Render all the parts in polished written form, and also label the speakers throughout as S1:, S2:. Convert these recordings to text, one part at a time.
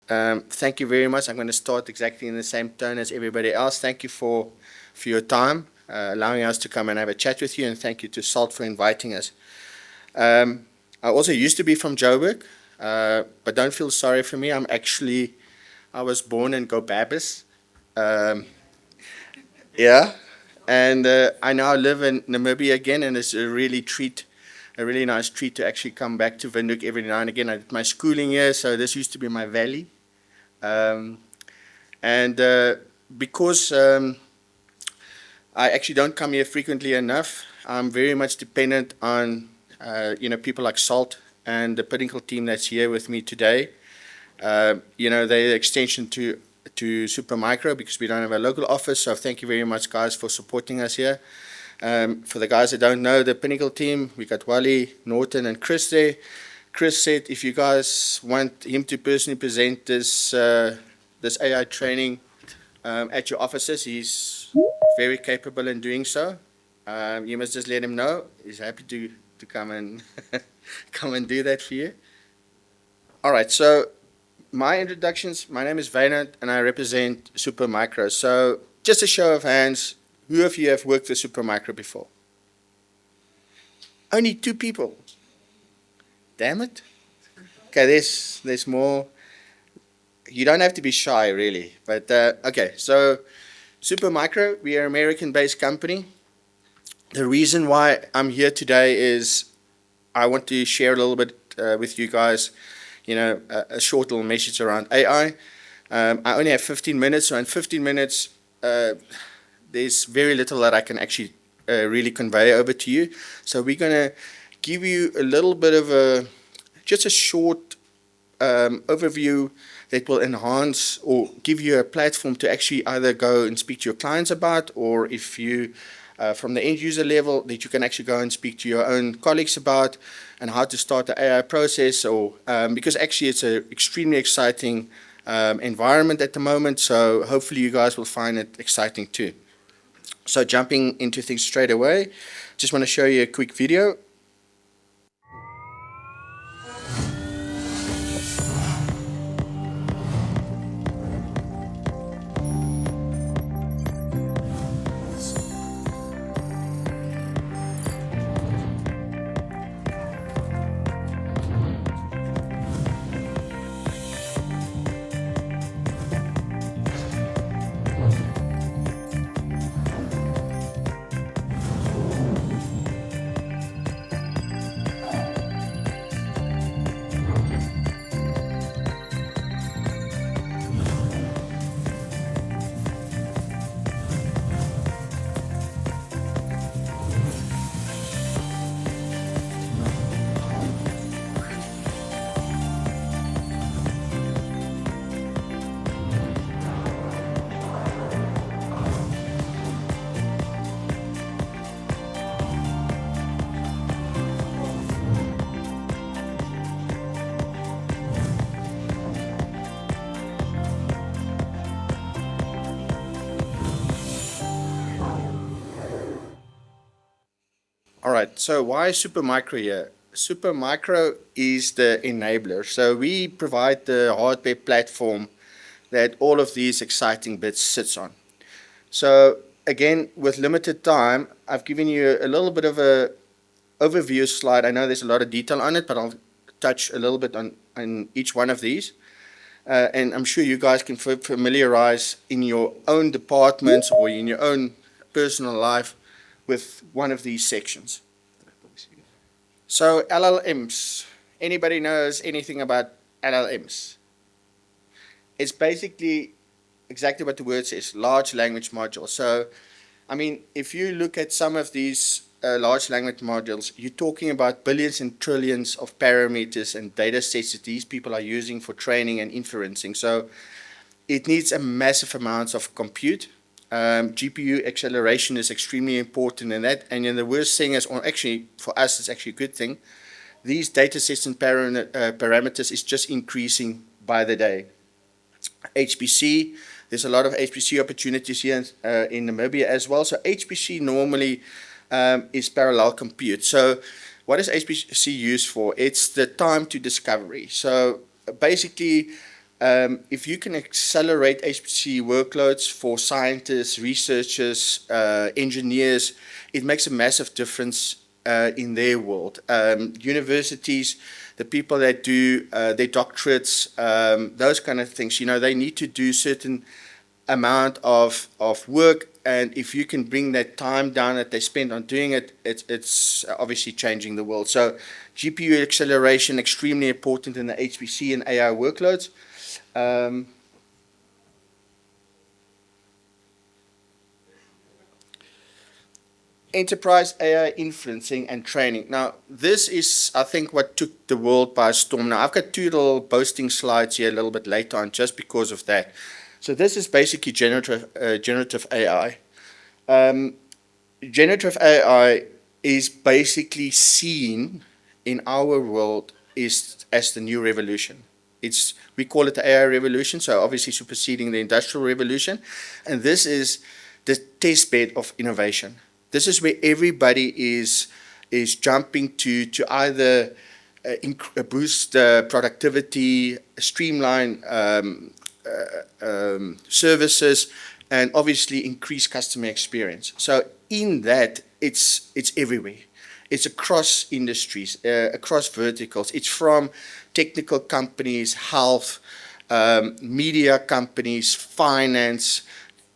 S1: Thank you very much. I'm going to start exactly in the same tone as everybody else. Thank you for your time, allowing us to come and have a chat with you, and thank you to SALT for inviting us. I also used to be from Joburg, but don't feel sorry for me. I was born in Gobabis. Yeah, and I now live in Namibia again, and it's a really nice treat to actually come back to Windhoek every now and again. I did my schooling here, so this used to be my valley. Um, and because I actually don't come here frequently enough, I'm very much dependent on people like SALT and the Pinnacle team that's here with me today. They're the extension to Supermicro because we don't have a local office. So thank you very much, guys, for supporting us here. For the guys that don't know the Pinnacle team, we got Wally, Norton, and Chris there. Chris said if you guys want him to personally present this AI training at your offices, he's very capable in doing so. You must just let him know. He's happy to come and come and do that for you. All right, so my introductions. My name is Wynand, and I represent Supermicro. So just a show of hands, who of you have worked with Supermicro before? Only 2 people. Damn it. Okay, there's more. You don't have to be shy, really. But okay, so Supermicro, we are an American-based company. The reason why I'm here today is I want to share a little bit with you guys, a short little message around AI. I only have 15 minutes, so in 15 minutes, there's very little that I can actually really convey over to you. So we're going to give you a little bit of just a short overview that will enhance or give you a platform to actually either go and speak to your clients about, or if you, from the end user level, that you can actually go and speak to your own colleagues about, and how to start the AI process, or because actually it's an extremely exciting environment at the moment, so hopefully you guys will find it exciting too. So jumping into things straight away, just want to show you a quick video. All right, so why Supermicro here? Supermicro is the enabler. So we provide the hardware platform that all of these exciting bits sits on. So again, with limited time, I've given you a little bit of a overview slide. I know there's a lot of detail on it, but I'll touch a little bit on each one of these. And I'm sure you guys can familiarize in your own departments or in your own personal life with one of these sections. So LLMs, anybody knows anything about LLMs? It's basically exactly what the word says, large language modules. So, I mean, if you look at some of these large language modules, you're talking about billions and trillions of parameters and data sets that these people are using for training and inferencing. So it needs a massive amount of compute. GPU acceleration is extremely important in that. And then the worst thing is, or actually for us, it's actually a good thing, these data sets and parameters is just increasing by the day. HPC, there's a lot of HPC opportunities here in Namibia as well. So HPC normally is parallel compute. So what is HPC used for? It's the time to discovery. So basically, if you can accelerate HPC workloads for scientists, researchers, engineers, it makes a massive difference in their world. Universities, the people that do their doctorates, those kind of things, they need to do certain amount of work, and if you can bring that time down that they spend on doing it, it's obviously changing the world. So GPU acceleration, extremely important in the HPC and AI workloads. Enterprise AI inferencing and training. Now, this is, I think, what took the world by storm. Now, I've got two little boasting slides here a little bit later on just because of that. So this is basically generative AI. Generative AI is basically seen in our world as the new revolution. We call it the AI revolution, so obviously superseding the industrial revolution. And this is the test bed of innovation. This is where everybody is jumping to either boost productivity, streamline services, and obviously increase customer experience. So in that, it's everywhere. It's across industries, across verticals. It's from technical companies, health, media companies, finance.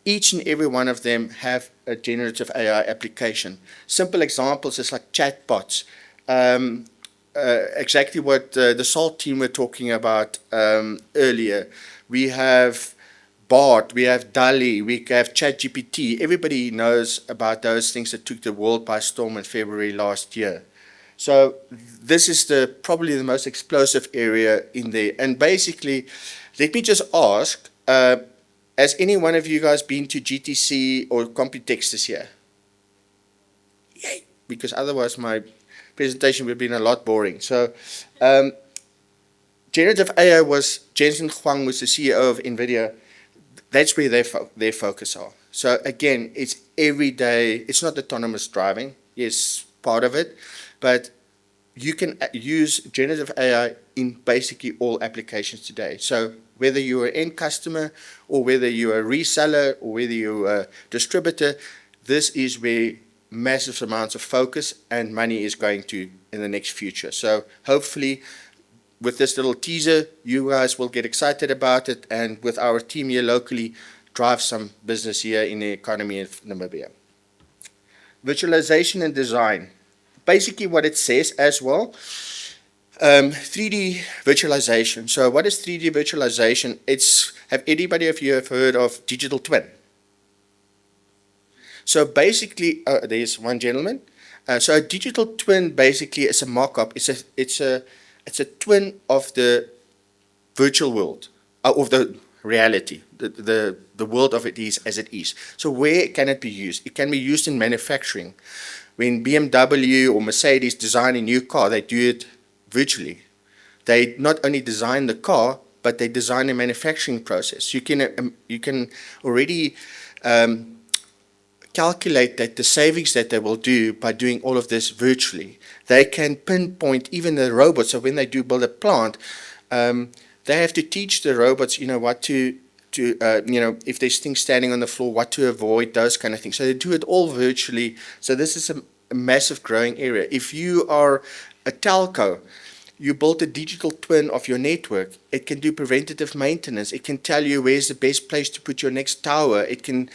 S1: Each and every one of them have a generative AI application. Simple examples is like chatbots. Exactly what the SALT team were talking about earlier. We have Bart, we have DALL-E, we have ChatGPT. Everybody knows about those things that took the world by storm in February last year. So this is probably the most explosive area in there. And basically, let me just ask, has any one of you guys been to GTC or Computex this year? Yay! Because otherwise my presentation would have been a lot boring. So generative AI was, Jensen Huang was the CEO of NVIDIA. That's where their focus are. So again, it's every day. It's not autonomous driving. Yes, part of it. But you can use generative AI in basically all applications today. So whether you're an end customer or whether you're a reseller or whether you're a distributor, this is where massive amounts of focus and money is going to in the next future. So hopefully with this little teaser, you guys will get excited about it, and with our team here locally, drive some business here in the economy of Namibia. Virtualization and design. Basically what it says as well, 3D virtualization. So what is 3D virtualization? Have anybody of you have heard of digital twin? So basically, there's one gentleman. So a digital twin basically is a mock-up. It's a twin of the virtual world, of the reality, the world of it is as it is. So where can it be used? It can be used in manufacturing. When BMW or Mercedes design a new car, they do it virtually. They not only design the car, but they design a manufacturing process. You can already calculate that the savings that they will do by doing all of this virtually. They can pinpoint even the robots. So when they do build a plant, they have to teach the robots, what to if there's things standing on the floor, what to avoid, those kind of things. So they do it all virtually. So this is a massive growing area. If you are a telco, you build a digital twin of your network. It can do preventative maintenance. It can tell you where's the best place to put your next tower. It can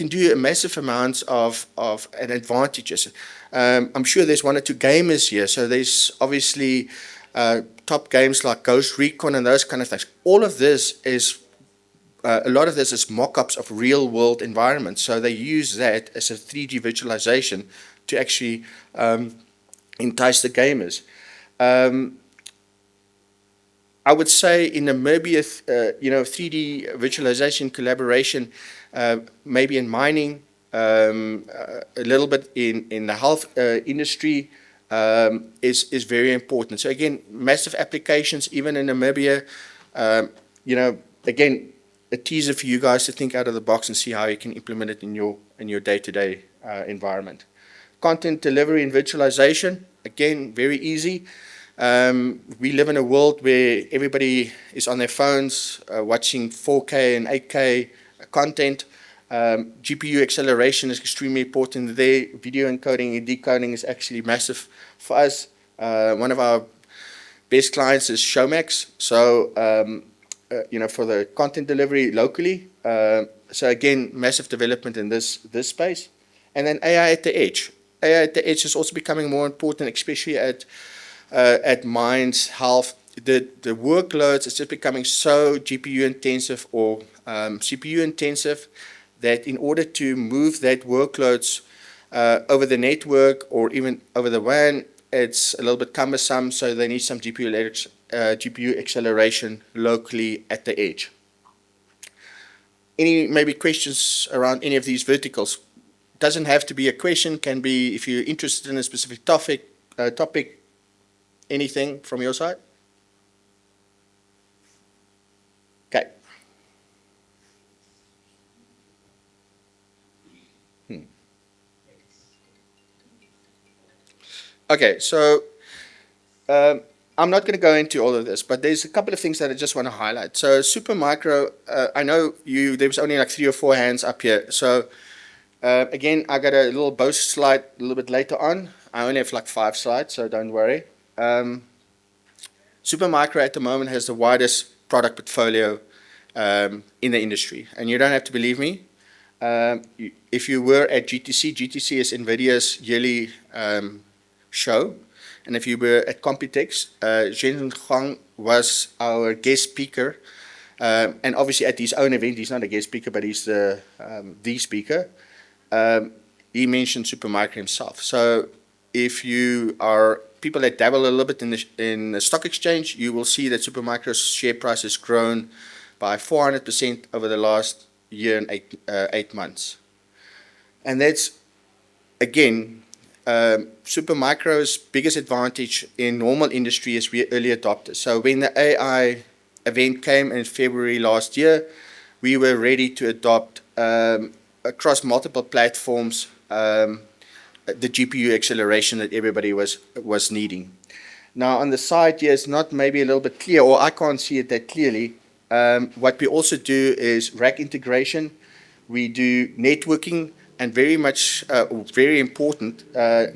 S1: do a massive amounts of advantages. I'm sure there's one or two gamers here. So there's obviously top games like Ghost Recon and those kind of things. All of this is a lot of this is mock-ups of real-world environments. So they use that as a 3D visualization to actually entice the gamers. I would say in Namibia, 3D visualization collaboration, maybe in mining, a little bit in the health industry is very important. So again, massive applications even in Namibia. Again, a teaser for you guys to think out of the box and see how you can implement it in your day-to-day environment. Content delivery and virtualization, again, very easy. We live in a world where everybody is on their phones watching 4K and 8K content. GPU acceleration is extremely important there. Video encoding and decoding is actually massive for us. One of our best clients is Showmax. So, for the content delivery locally. So again, massive development in this space. And then AI at the edge. AI at the edge is also becoming more important, especially at mines, health. The workloads is just becoming so GPU intensive or CPU intensive that in order to move that workloads over the network or even over the WAN, it's a little bit cumbersome, so they need some GPU acceleration locally at the edge. Any maybe questions around any of these verticals? Doesn't have to be a question, can be if you're interested in a specific topic, anything from your side? Okay. Okay, so I'm not going to go into all of this, but there's a couple of things that I just want to highlight. So Supermicro, I know there was only like 3 or 4 hands up here. So again, I got a little boast slide a little bit later on. I only have like 5 slides, so don't worry. Supermicro at the moment has the widest product portfolio in the industry. And you don't have to believe me. If you were at GTC is NVIDIA's yearly show. And if you were at Computex, Zhen Huang was our guest speaker. And obviously at his own event, he's not a guest speaker, but he's the speaker. He mentioned Supermicro himself. So if you are people that dabble a little bit in the stock exchange, you will see that Supermicro's share price has grown by 400% over the last year and 8 months. And that's, again, Supermicro's biggest advantage in normal industry is we're early adopters. So when the AI event came in February last year, we were ready to adopt across multiple platforms the GPU acceleration that everybody was needing. Now on the side here, it's not maybe a little bit clear, or I can't see it that clearly. What we also do is rack integration. We do networking, and very much, very important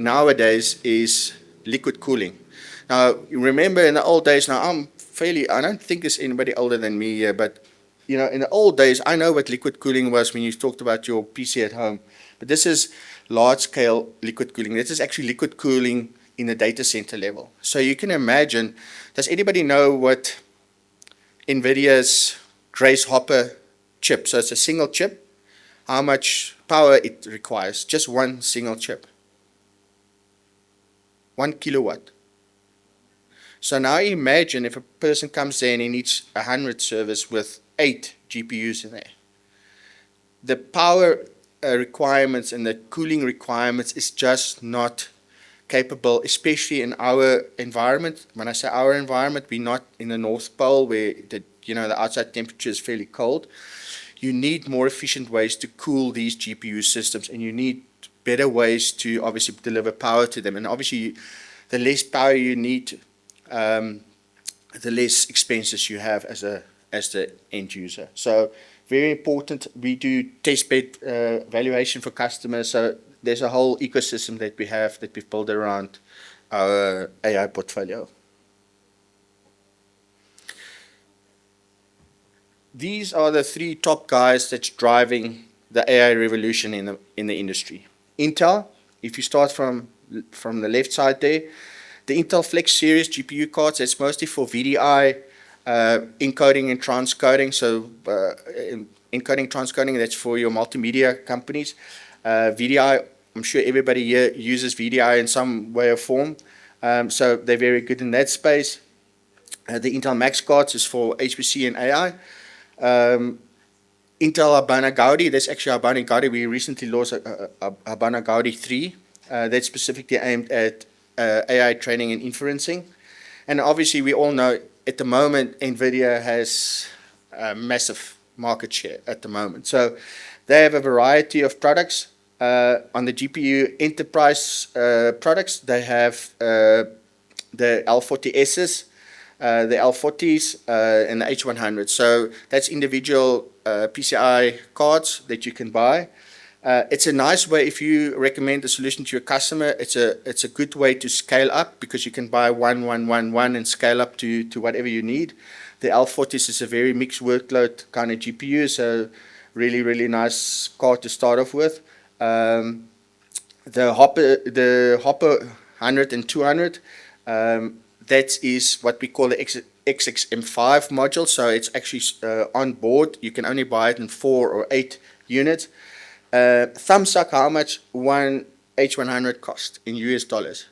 S1: nowadays is liquid cooling. Now, you remember in the old days, now I don't think there's anybody older than me here, but in the old days, I know what liquid cooling was when you talked about your PC at home. But this is large-scale liquid cooling. This is actually liquid cooling in the data center level. So you can imagine, does anybody know what NVIDIA's Grace Hopper chip, so it's a single chip, how much power it requires? Just one single chip. 1 kilowatt. So now imagine if a person comes there and he needs 100 servers with 8 GPUs in there. The power requirements and the cooling requirements is just not capable, especially in our environment. When I say our environment, we're not in the North Pole where the outside temperature is fairly cold. You need more efficient ways to cool these GPU systems, and you need better ways to obviously deliver power to them. And obviously, the less power you need, the less expenses you have as the end user. So very important. We do test bed valuation for customers. So there's a whole ecosystem that we've built around our AI portfolio. These are the 3 top guys that's driving the AI revolution in the industry. Intel, if you start from the left side there, the Intel Flex series GPU cards, that's mostly for VDI, encoding and transcoding. So encoding, transcoding, that's for your multimedia companies. VDI, I'm sure everybody here uses VDI in some way or form. So they're very good in that space. The Intel Max cards is for HPC and AI. Intel Habana Gaudi, that's actually Habana Gaudi. We recently launched Habana Gaudi 3. That's specifically aimed at AI training and inferencing. And obviously we all know at the moment NVIDIA has a massive market share at the moment. So they have a variety of products. On the GPU enterprise products, they have the L40Ss, the L40s, and the H100. So that's individual PCI cards that you can buy. It's a nice way if you recommend a solution to your customer. It's a good way to scale up because you can buy one and scale up to whatever you need. The L40s is a very mixed workload kind of GPU, so really nice card to start off with. The Hopper 100 and 200, that is what we call the XXM5 module. So it's actually on board. You can only buy it in 4 or 8 units. Thumbs up how much one H100 cost in US dollars.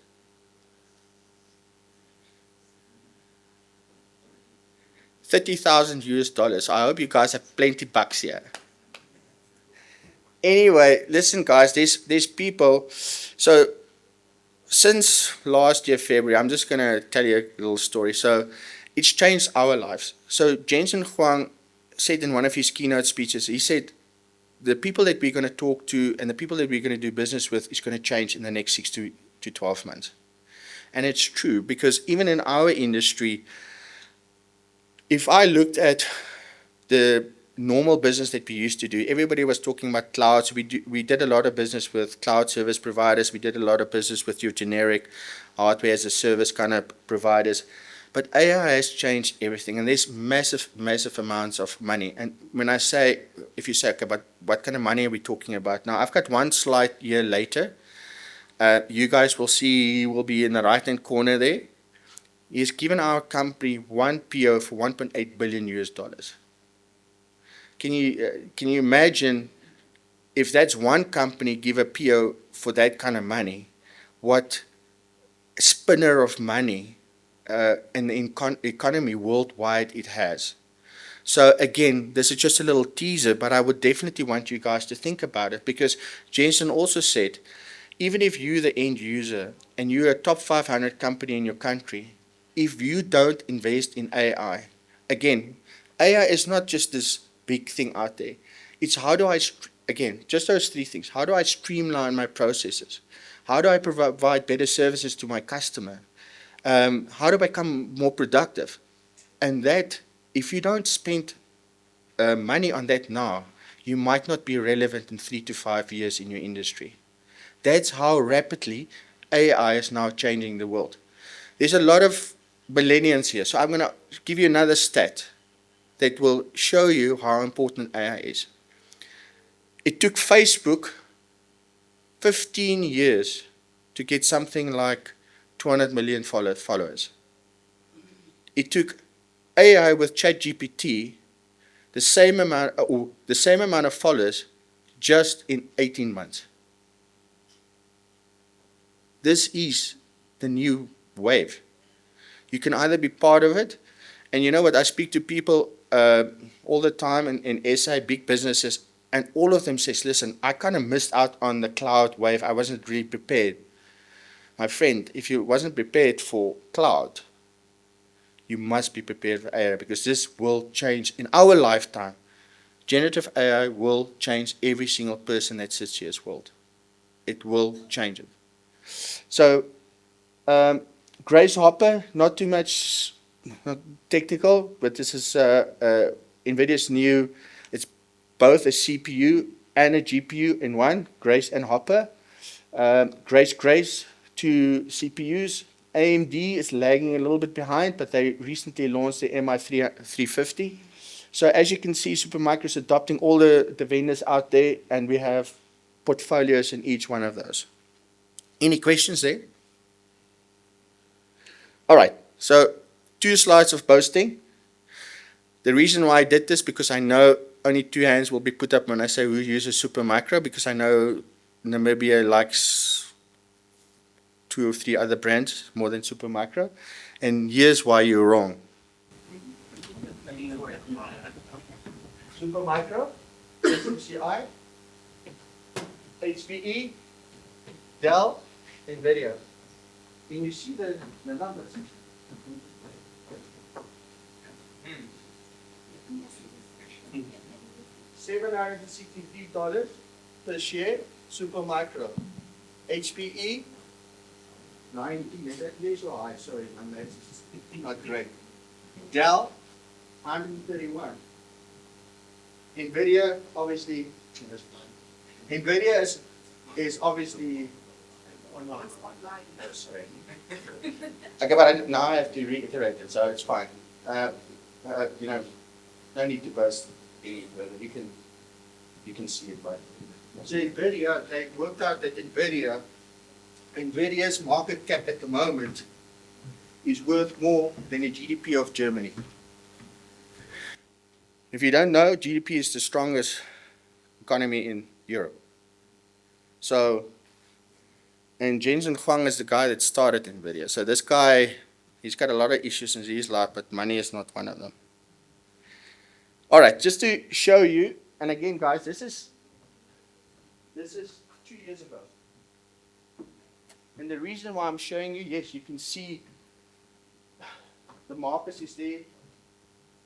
S1: $30,000 US. I hope you guys have plenty bucks here. Anyway, listen guys, there's people. So since last year February, I'm just gonna tell you a little story. So it's changed our lives. So Jensen Huang said in one of his keynote speeches, he said the people that we're going to talk to and the people that we're going to do business with is going to change in the next 6 to 12 months. And it's true, because even in our industry, if I looked at the normal business that we used to do, everybody was talking about clouds. We did a lot of business with cloud service providers. We did a lot of business with your generic hardware as a service kind of providers. But AI has changed everything, and there's massive amounts of money. And when I say, if you say, okay, but what kind of money are we talking about? Now, I've got one slide here later. You guys will see, he will be in the right-hand corner there. He's given our company one PO for 1.8 billion US dollars. Can you imagine if that's one company give a PO for that kind of money, what spinner of money in the economy worldwide it has. So again, this is just a little teaser, but I would definitely want you guys to think about it, because Jensen also said, even if you're the end user and you're a top 500 company in your country, if you don't invest in AI, again, AI is not just this big thing out there. It's how do I, again, just those 3 things. How do I streamline my processes? How do I provide better services to my customer? How do I become more productive? And that, if you don't spend money on that now, you might not be relevant in 3 to 5 years in your industry. That's how rapidly AI is now changing the world. There's a lot of millennials here, so I'm going to give you another stat that will show you how important AI is. It took Facebook 15 years to get something like 200 million followers. It took AI with ChatGPT the same amount of followers just in 18 months. This is the new wave. You can either be part of it, and you know what, I speak to people all the time in SA, big businesses, and all of them says, listen, I kind of missed out on the cloud wave. I wasn't really prepared. My friend, if you wasn't prepared for cloud, you must be prepared for AI, because this will change in our lifetime. Generative AI will change every single person that sits here in this world. It will change it. So, Grace Hopper, not too much technical, but this is NVIDIA's new, it's both a CPU and a GPU in one, Grace and Hopper. Grace, 2 CPUs. AMD is lagging a little bit behind, but they recently launched the MI350. So as you can see, Supermicro is adopting all the vendors out there, and we have portfolios in each one of those. Any questions there? All right, so 2 slides of boasting. The reason why I did this, because I know only 2 hands will be put up when I say who uses Supermicro, because I know Namibia likes 2 or 3 other brands more than Supermicro, and here's why you're wrong. Supermicro, SMCI, HPE, Dell, NVIDIA. Can you see the numbers? $763 per share, Supermicro. HPE, 19, is that low or high? Sorry, that's not great. Dell, 131. NVIDIA, obviously, NVIDIA is obviously online. Oh, sorry. Okay, but now I have to reiterate it, so it's fine. You know, no need to boast any further. You can see it, right? So NVIDIA, they worked out that NVIDIA's market cap at the moment is worth more than the GDP of Germany. If you don't know, GDP is the strongest economy in Europe. So, and Jensen Huang is the guy that started NVIDIA. So this guy, he's got a lot of issues in his life, but money is not one of them. All right, just to show you, and again, guys, this is 2 years ago. And the reason why I'm showing you, yes, you can see the markers is there.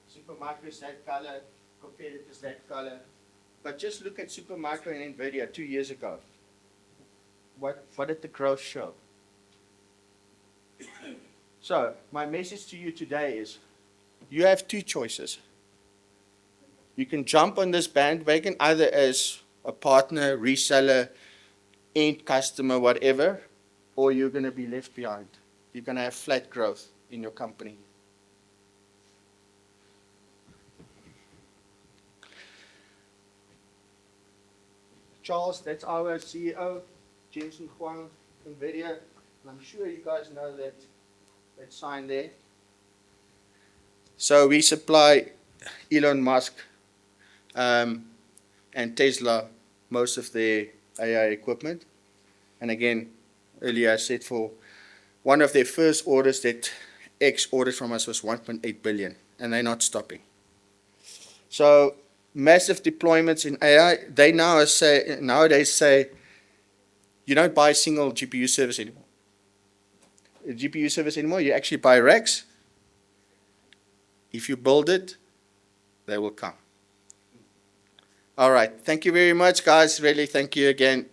S1: Supermicro is that color, competitors that color. But just look at Supermicro and NVIDIA 2 years ago. What did the growth show? So, my message to you today is, you have two choices. You can jump on this bandwagon either as a partner, reseller, end customer, whatever, or you're going to be left behind. You're going to have flat growth in your company. Charles, that's our CEO, Jensen Huang, NVIDIA, and I'm sure you guys know that sign there. So we supply Elon Musk and Tesla most of their AI equipment. And again, earlier I said for one of their first orders that X ordered from us was 1.8 billion, and they're not stopping. So massive deployments in AI, they nowadays say you don't buy a single GPU service anymore. You actually buy racks. If you build it, they will come. All right, thank you very much, guys. Really, thank you again.